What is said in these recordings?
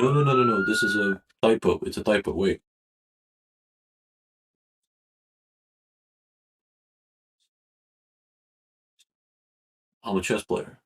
No. This is a typo. It's a typo. Wait. I'm a chess player.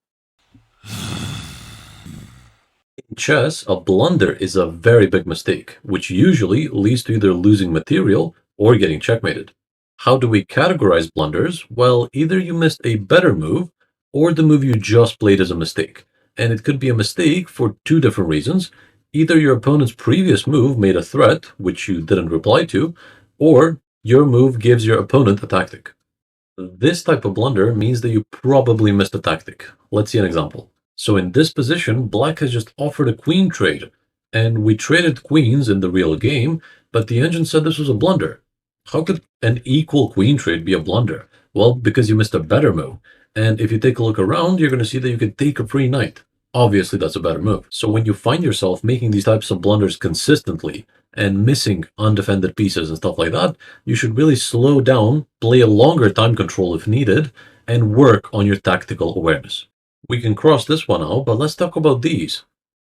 In chess, a blunder is a very big mistake, which usually leads to either losing material or getting checkmated. How do we categorize blunders? Well, either you missed a better move or the move you just played is a mistake. And it could be a mistake for two different reasons. Either your opponent's previous move made a threat, which you didn't reply to, or your move gives your opponent a tactic. This type of blunder means that you probably missed a tactic. Let's see an example. So in this position, black has just offered a queen trade, and we traded queens in the real game, but the engine said this was a blunder. How could an equal queen trade be a blunder? Well, because you missed a better move. And if you take a look around, you're going to see that you could take a free knight. Obviously, that's a better move. So when you find yourself making these types of blunders consistently and missing undefended pieces and stuff like that, you should really slow down, play a longer time control if needed, and work on your tactical awareness. We can cross this one out, but let's talk about these.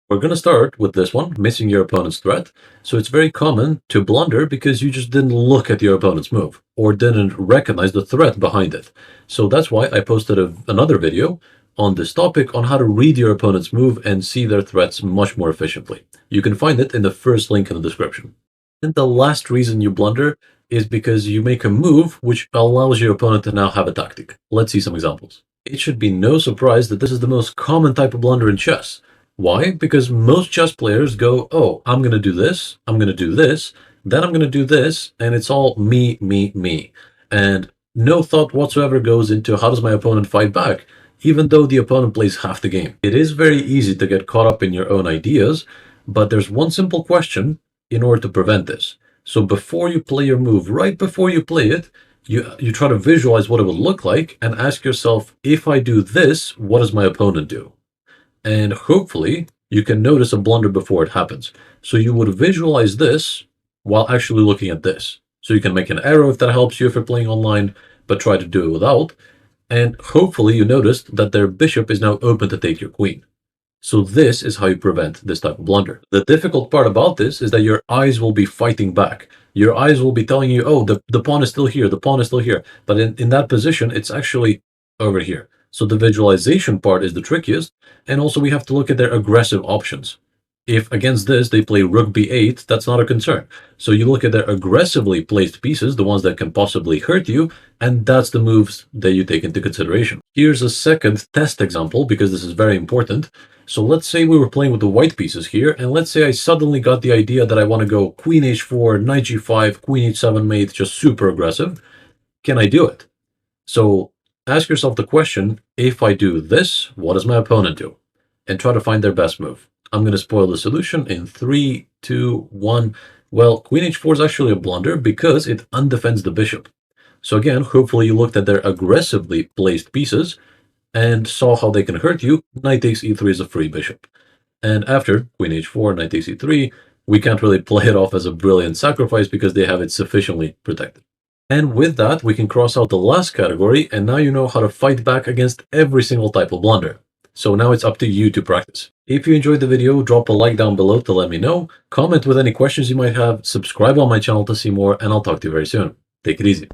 We're going to start with this one, missing your opponent's threat. So it's very common to blunder because you just didn't look at your opponent's move or didn't recognize the threat behind it. So that's why I posted another video on this topic on how to read your opponent's move and see their threats much more efficiently. You can find it in the first link in the description. And the last reason you blunder is because you make a move which allows your opponent to now have a tactic. Let's see some examples. It should be no surprise that this is the most common type of blunder in chess. Why? Because most chess players go, oh, I'm going to do this, I'm going to do this, then I'm going to do this, and it's all me, me, me. And no thought whatsoever goes into how does my opponent fight back, even though the opponent plays half the game. It is very easy to get caught up in your own ideas, but there's one simple question in order to prevent this. So before you play your move, right before you play it, you try to visualize what it would look like and ask yourself, if I do this, what does my opponent do? And hopefully you can notice a blunder before it happens. So you would visualize this while actually looking at this. So you can make an arrow if that helps you if you're playing online, but try to do it without. And hopefully you noticed that their bishop is now open to take your queen. So this is how you prevent this type of blunder. The difficult part about this is that your eyes will be fighting back. Your eyes will be telling you, oh, the pawn is still here, the pawn is still here. But in that position, it's actually over here. So the visualization part is the trickiest. And also we have to look at their aggressive options. If against this they play rook b8, that's not a concern. So you look at their aggressively placed pieces, the ones that can possibly hurt you, and that's the moves that you take into consideration. Here's a second test example, because this is very important. So let's say we were playing with the white pieces here, and let's say I suddenly got the idea that I want to go queen h4, knight g5, queen h7 mate, just super aggressive. Can I do it? So ask yourself the question, if I do this, what does my opponent do? And try to find their best move. I'm going to spoil the solution in 3, 2, 1. Well, queen h4 is actually a blunder because it undefends the bishop. So again, hopefully you looked at their aggressively placed pieces and saw how they can hurt you. Knight takes e3 is a free bishop. And after queen h4, knight takes e3, we can't really play it off as a brilliant sacrifice because they have it sufficiently protected. And with that, we can cross out the last category, and now you know how to fight back against every single type of blunder. So now it's up to you to practice. If you enjoyed the video, drop a like down below to let me know, comment with any questions you might have, subscribe on my channel to see more, and I'll talk to you very soon. Take it easy.